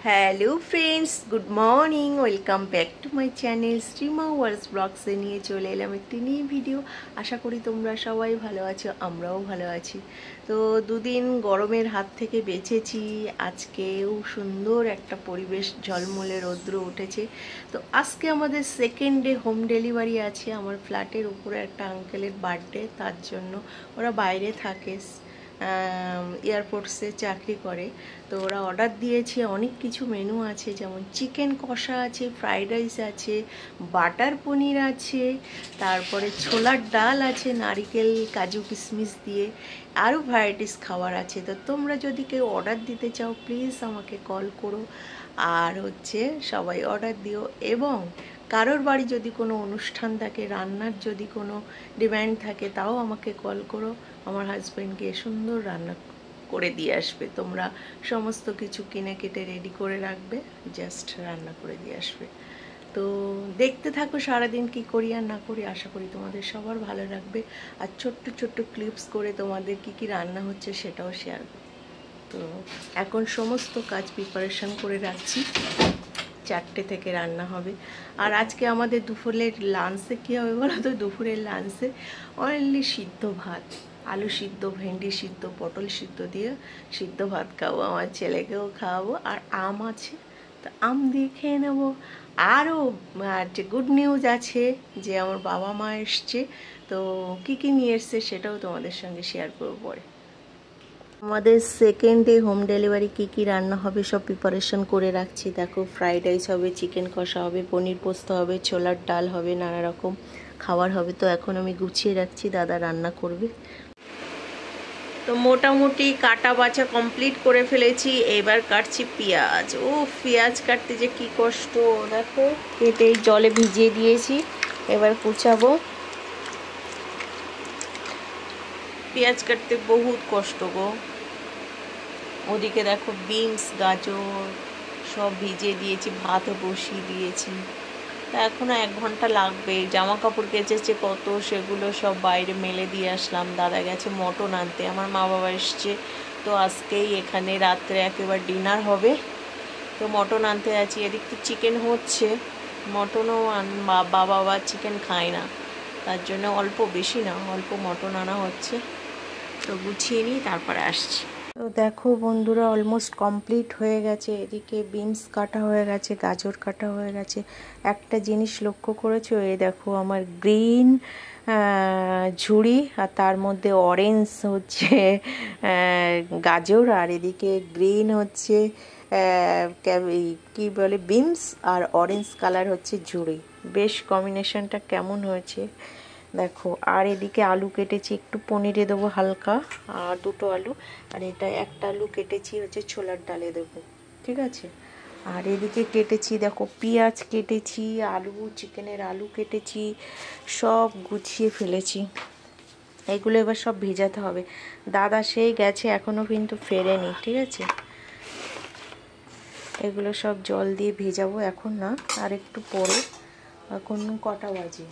Hello friends, good morning. Welcome back to my channel Shrima ওয়ার্স ব্লগসে নিয়ে চলে এলাম একটি নিউ ভিডিও। আশা করি তোমরা সবাই ভালো আছো, আমরাও ভালো আছি। তো দুদিন গরমের হাত থেকে বেঁচেছি। আজকেও সুন্দর একটা পরিবেশ, ঝলমলে রৌদ্র উঠেছে। তো আজকে আমাদের সেকেন্ড ডে হোম ডেলিভারি আছে। আমার ফ্ল্যাটের উপরে একটা আঙ্কেলের বার্থডে, তার জন্য ওরা বাইরে থাকে, এয়ারপোর্টসে চাকরি করে। তো ওরা অর্ডার দিয়েছে, অনেক কিছু মেনু আছে, যেমন চিকেন কষা আছে, ফ্রাইড রাইস আছে, বাটার পনির আছে, তারপরে ছোলার ডাল আছে নারিকেল কাজু কিশমিশ দিয়ে, আরও ভ্যারাইটিস খাবার আছে। তো তোমরা যদি কেউ অর্ডার দিতে চাও প্লিজ আমাকে কল করো। আর সবাই অর্ডার দিও, এবং কারোর বাড়ি যদি কোনো অনুষ্ঠান থাকে, রান্নার যদি কোনো ডিম্যান্ড থাকে, তাও আমাকে কল করো। আমার হাজব্যান্ডকে সুন্দর রান্না করে দিয়ে আসবে। তোমরা সমস্ত কিছু কিনে কেটে রেডি করে রাখবে, জাস্ট রান্না করে দিয়ে আসবে। তো দেখতে থাকো সারাদিন কি করি আর না করি। আশা করি তোমাদের সবার ভালো লাগবে। আর ছোট্ট ছোট্ট ক্লিপস করে তোমাদের কি কি রান্না হচ্ছে সেটাও শেয়ার করব। তো এখন সমস্ত কাজ প্রিপারেশন করে রাখছি, 4টে থেকে রান্না হবে। আর আজকে আমাদের দুপুরের লাঞ্চে কী হবে বলো তো? দুপুরের লাঞ্চে অনলি সিদ্ধ ভাত, আলু সিদ্ধ, ভেন্ডি সিদ্ধ, পটল সিদ্ধ দিয়ে সিদ্ধ ভাত খাবো। আমার ছেলেকেও খাওয়াবো। আর আম আছে, তো আম দিয়ে খেয়ে নেবো। আরও যে গুড নিউজ আছে, যে আমার বাবা মা এসছে। তো কী কী নিয়ে এসছে সেটাও তোমাদের সঙ্গে শেয়ার করবো পরে। আমাদের সেকেন্ড ডে হোম ডেলিভারি কী কী রান্না হবে সব প্রিপারেশন করে রাখছি। দেখো, ফ্রাইড রাইস হবে, চিকেন কষা হবে, পনির পোস্ত হবে, ছোলার ডাল হবে, নানা রকম খাবার হবে। তো এখন আমি গুছিয়ে রাখছি, দাদা রান্না করবে। তো মোটামুটি কাটা বাছা কমপ্লিট করে ফেলেছি। এবার কাটছি পেঁয়াজ। ও পেঁয়াজ কাটতে যে কি কষ্ট, দেখো কেটে জলে ভিজিয়ে দিয়েছি, এবার কুচাবো। পেঁয়াজ কাটতে বহুত কষ্ট গো। ওদিকে দেখো বিনস, গাজর সব ভিজিয়ে দিয়েছি, ভাতও বসিয়ে দিয়েছি। তা এখনও 1 ঘন্টা লাগবে। জামা কাপড় কেচেছে কত, সেগুলো সব বাইরে মেলে দিয়ে আসলাম। দাদা গেছে মটন আনতে, আমার মা বাবা এসছে। তো আজকেই এখানে রাত্রে একেবারে ডিনার হবে, তো মটন আনতে যাচ্ছি। এদিক তো চিকেন হচ্ছে, মটনও বাবা আবার চিকেন খায় না, তার জন্য অল্প, বেশি না, অল্প মটন আনা হচ্ছে। তো গুছিয়ে নিই, তারপরে আসছি। তো দেখো বন্ধুরা, অলমোস্ট কমপ্লিট হয়ে গেছে। এদিকে বিনস কাটা হয়ে গেছে, গাজর কাটা হয়ে গেছে। একটা জিনিস লক্ষ্য করেছো, এই দেখো আমার গ্রিন ঝুড়ি, আর তার মধ্যে অরেঞ্জ গাজর, আর এদিকে গ্রিন কি বলে বিনস, আর অরেঞ্জ কালার ঝুড়ি। বেশ কম্বিনেশনটা কেমন হয়েছে দেখো। আর এদিকে আলু কেটেছি, একটু পনিরে দেবো হালকা, আর 2টো আলু। আর এটা একটা আলু কেটেছি ছোলার ডালে দেবো, ঠিক আছে। আর এদিকে কেটেছি দেখো পেঁয়াজ কেটেছি, আলু, চিকেনের আলু কেটেছি, সব গুছিয়ে ফেলেছি। এগুলো এবার সব ভেজাতে হবে। দাদা সেই গেছে, এখনও কিন্তু ফেরেনি, ঠিক আছে। এগুলো সব জল দিয়ে ভেজাবো, এখন না, আর একটু পরে। এখন কটা বাজে?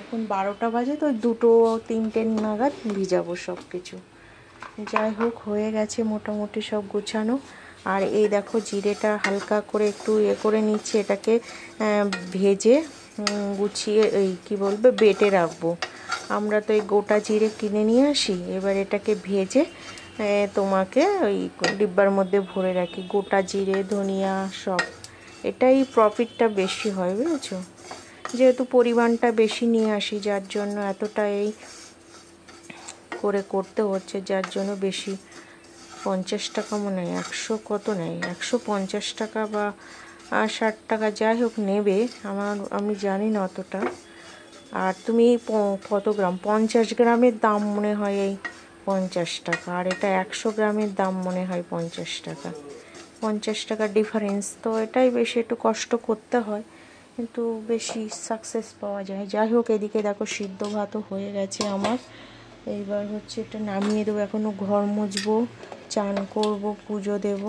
এখন 12টা বাজে, তো 2-3টে নাগাদ ভিজাবো সব কিছু। যাই হোক, হয়ে গেছে মোটামুটি সব গোছানো। আর এই দেখো জিরেটা হালকা করে একটু করে নিচ্ছি, এটাকে ভেজে গুছিয়ে বেটে রাখবো। আমরা তো এই গোটা জিরে কিনে নিয়ে আসি, এবার এটাকে ভেজে তোমাকে ওই ডিব্বার মধ্যে ভরে রাখি। গোটা জিরে, ধনিয়া সব, এটাই প্রফিটটা বেশি হয়, বুঝেছো। যেহেতু পরিমাণটা বেশি নিয়ে আসি, যার জন্য এতটা এই করে করতে হচ্ছে, যার জন্য বেশি। 50 টাকা মনে হয়, 100 কত নেয়, 150 টাকা বা 60 টাকা, যাই হোক নেবে, আমি জানি না অতটা। আর তুমি কত গ্রাম, 50 গ্রামের দাম মনে হয় এই 50 টাকা, আর এটা 100 গ্রামের দাম মনে হয় 50 টাকা। 50 টাকা ডিফারেন্স। তো এটাই বেশি একটু কষ্ট করতে হয়, কিন্তু বেশি সাকসেস পাওয়া যায়। যাই হোক, এদিকে দেখো সিদ্ধ ভাতও হয়ে গেছে আমার। এইবার এটা নামিয়ে দেবো। এখনও ঘর মুছবো, চান করব, পুজো দেব,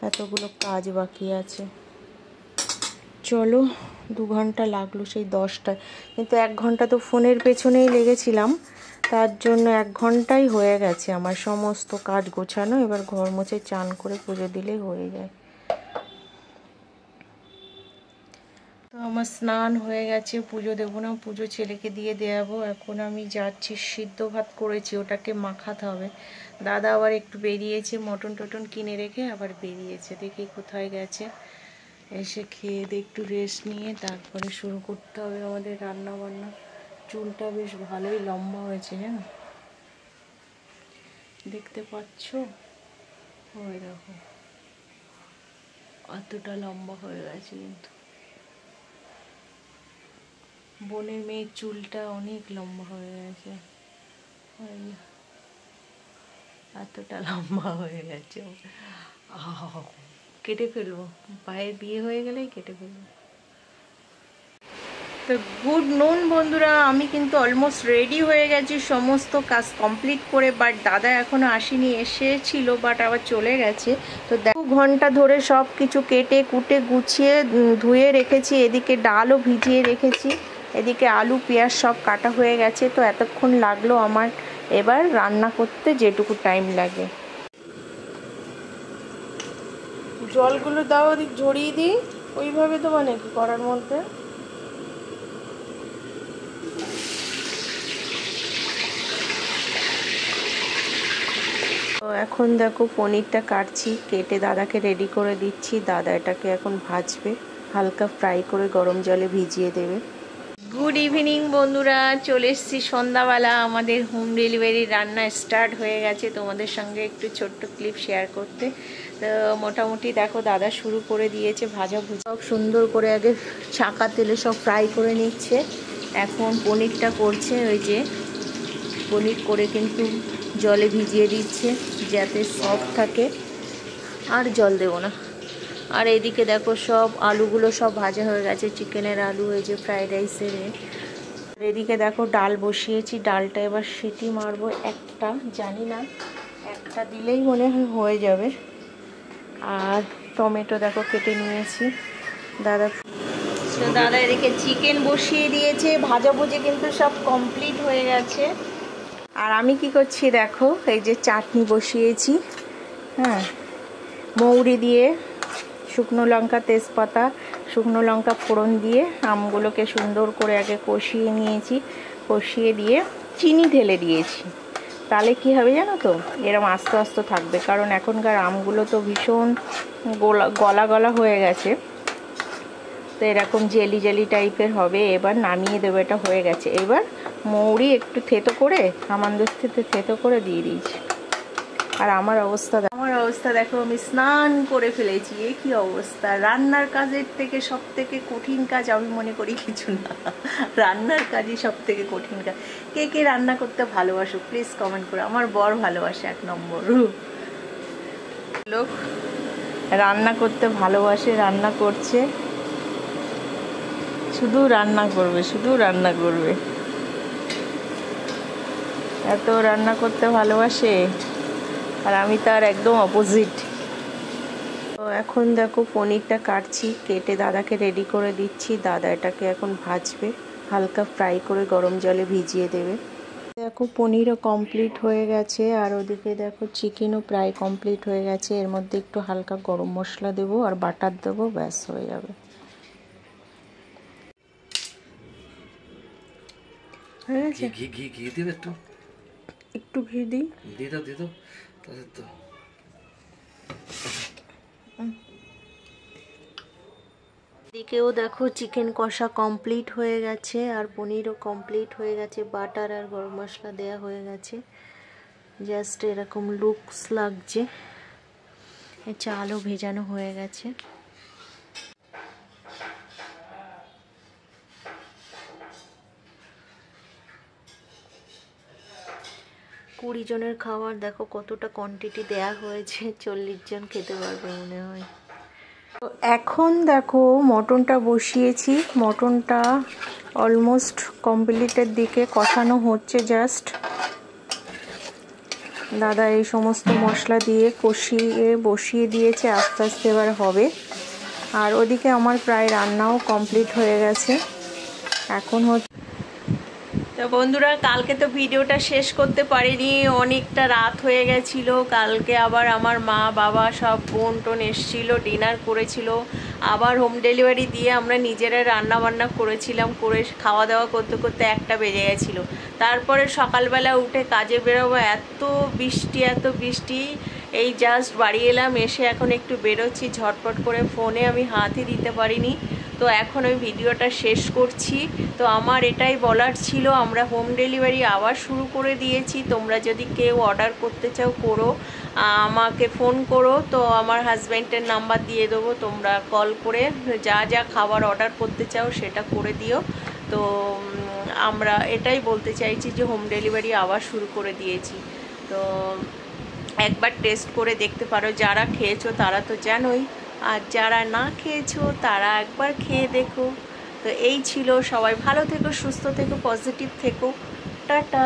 এতগুলো কাজ বাকি আছে। চলো 2 ঘন্টা লাগলো সেই 10টায়, কিন্তু 1 ঘন্টা তো ফোনের পেছনেই লেগেছিলাম, তার জন্য 1 ঘন্টাই হয়ে গেছে আমার সমস্ত কাজ গোছানো। এবার ঘর মুছে চান করে পুজো দিলেই হয়ে যায়। তো আমার স্নান হয়ে গেছে, পুজো দেবো না, পুজো ছেলেকে দিয়ে দেবো। এখন আমি যাচ্ছি, সিদ্ধ ভাত করেছি ওটাকে মাখাতে হবে। দাদা আবার একটু বেরিয়েছে, মটন টটন কিনে রেখে আবার বেরিয়েছে, দেখি কোথায় গেছে। এসে খেয়ে দিয়ে একটু রেস্ট নিয়ে তারপরে শুরু করতে হবে আমাদের রান্না বান্না। চুলটা বেশ ভালোই লম্বা হয়েছে জানো, দেখতে পাচ্ছ? ওই দেখো অতটা লম্বা হয়ে গেছে, কিন্তু বোনের মেয়ের চুলটা অনেক লম্বা হয়ে গেছে, এতটা লম্বা হয়ে গেছে। কেটে ফেলবো, ভাইয়ের বিয়ে হয়ে গেলেই কেটে ফেলবো। তো গুড নুন বন্ধুরা, আমি কিন্তু অলমোস্ট রেডি হয়ে গেছি, সমস্ত কাজ কমপ্লিট করে। বাট দাদা এখনো আসেনি, এসেছিল বাট আবার চলে গেছে। তো 2 ঘন্টা ধরে সব কিছু কেটে কুটে গুছিয়ে ধুয়ে রেখেছি, এদিকে ডালও ভিজিয়ে রেখেছি, এদিকে আলু পেঁয়াজ সব কাটা হয়ে গেছে। তো এতক্ষণ লাগলো আমার এবার রান্না করতে যেটুকু টাইম লাগে। জলগুলো দাও, ওদিক ঝরিয়ে দিই, ওইভাবে দেবো নাকি করার মধ্যে? তো এখন দেখো পনিরটা কাটছি, কেটে দাদাকে রেডি করে দিচ্ছি। দাদা এটাকে এখন ভাজবে, হালকা ফ্রাই করে গরম জলে ভিজিয়ে দেবে। গুড ইভিনিং বন্ধুরা, চলে এসেছি সন্ধ্যাবেলা। আমাদের হোম ডেলিভারি রান্না স্টার্ট হয়ে গেছে, তোমাদের সঙ্গে একটু ছোট্ট ক্লিপ শেয়ার করতে। তো মোটামুটি দেখো দাদা শুরু করে দিয়েছে ভাজা ভুজা, সব সুন্দর করে আগে ছাঁকা তেলে সব ফ্রাই করে নিচ্ছে। এখন পনিরটা করছে, ওই যে পনির করে কিন্তু জলে ভিজিয়ে দিচ্ছে যাতে সফট থাকে, আর জল দেবো না। আর এদিকে দেখো সব আলুগুলো সব ভাজা হয়ে গেছে, চিকেনের আলু, এই যে ফ্রাইড রাইসের। এদিকে দেখো ডাল বসিয়েছি, ডালটা এবার সিটি মারবো একটা, জানি না একটা দিলেই মনে হয় হয়ে যাবে। আর টমেটো দেখো কেটে নিয়েছি। দাদা এদিকে চিকেন বসিয়ে দিয়েছে, ভাজাভুজি কিন্তু সব কমপ্লিট হয়ে গেছে। আর আমি কি করছি দেখো, এই যে চাটনি বসিয়েছি, হ্যাঁ, মৌরি দিয়ে, শুকনো লঙ্কা, তেজপাতা, শুকনো লঙ্কা ফোড়ন দিয়ে আমগুলোকে সুন্দর করে আগে কষিয়ে নিয়েছি। কষিয়ে দিয়ে চিনি ঢেলে দিয়েছি, তাহলে কি হবে জানো তো, এরম আস্তে আস্তে থাকবে, কারণ এখনকার আমগুলো তো ভীষণ গলা গলা হয়ে গেছে, তো এরকম জেলি জেলি টাইপের হবে। এবার নামিয়ে দেবো, এটা হয়ে গেছে। এবার মৌরি একটু থেতো করে, হামানদিস্তিতে থেতো করে দিয়ে দিয়েছি। আর আমার অবস্থা দেখো, আমি স্নান করে ফেলেছি। এ কি অবস্থা! রান্নার কাজের থেকে সব থেকে কঠিন কাজ আমি মনে করি কিছু না, রান্নার কাজই সব থেকে কঠিন কাজ। কে কে রান্না করতে ভালোবাসো প্লিজ কমেন্ট করো। আমার বর ভালোবাসে 1 নম্বর। লোক রান্না করতে ভালোবাসে, রান্না করছে, শুধু রান্না করবে, শুধু রান্না করবে, এত রান্না করতে ভালোবাসে। আর আমি তার একদম অপোজিট। তো এখন দেখো পনিরটা কাটছি, কেটে দাদাকে রেডি করে দিচ্ছি। দাদা এটাকে এখন ভাজবে, হালকা ফ্রাই করে গরম জলে ভিজিয়ে দেবে। দেখো পনিরও কমপ্লিট হয়ে গেছে, আর ওদিকে দেখো চিকেনও প্রায় কমপ্লিট হয়ে গেছে। এর মধ্যে একটু হালকা গরম মশলা দেবো আর বাটার দেবো, ব্যাস হয়ে যাবে। হয়ে গেছে, ঘি দিবে, একটু ঘি দিই, দিত তো। এদিকেও দেখো চিকেন কষা কমপ্লিট হয়ে গেছে, আর পনিরও কমপ্লিট হয়ে গেছে, বাটার আর গরম মশলা দেয়া হয়ে গেছে। জাস্ট এরকম লুকস লাগছে। চালও ভেজানো হয়ে গেছে। 20 জনের খাবার, দেখো কতটা কোয়ান্টিটি দেয়া হয়েছে, 40 জন খেতে পারবে মনে হয়। তো এখন দেখো মটনটা বসিয়েছি, মটনটা অলমোস্ট কমপ্লিটের দিকে, কষানো হচ্ছে জাস্ট। দাদা এই সমস্ত মশলা দিয়ে কষিয়ে বসিয়ে দিয়েছে, আস্তে আস্তে এবার হবে। আর ওদিকে আমার প্রায় রান্নাও কমপ্লিট হয়ে গেছে। এখন তো বন্ধুরা, কালকে তো ভিডিওটা শেষ করতে পারিনি, অনেকটা রাত হয়ে গেছিলো। কালকে আবার আমার মা বাবা সব বোন টোন এসেছিলো, ডিনার করেছিল। আবার হোম ডেলিভারি দিয়ে আমরা নিজেরা রান্না বান্না করেছিলাম, করে খাওয়া দাওয়া করতে করতে 1টা বেজে গেছিলো। তারপরে সকালবেলা উঠে কাজে বেরোবো, এত বৃষ্টি। এই জাস্ট বাড়ি এলাম, এসে এখন একটু বেরোচ্ছি, ঝটপট করে ফোনে আমি হাতই দিতে পারিনি। তো এখন আমি ভিডিওটা শেষ করছি। তো আমার এটাই বলার ছিল, আমরা হোম ডেলিভারি আবার শুরু করে দিয়েছি। তোমরা যদি কেউ অর্ডার করতে চাও করো, আমাকে ফোন করো। তো আমার হাজব্যান্ডের নাম্বার দিয়ে দেবো, তোমরা কল করে যা যা খাবার অর্ডার করতে চাও সেটা করে দিও। তো আমরা এটাই বলতে চাইছি যে হোম ডেলিভারি আবার শুরু করে দিয়েছি। তো একবার টেস্ট করে দেখতে পারো, যারা খেয়েছো তারা তো জানোই, আর যারা না খেয়েছো তারা একবার খেয়ে দেখো। তো এই ছিল, সবাই ভালো থেকো, সুস্থ থেকো, পজিটিভ থেকো, টাটা।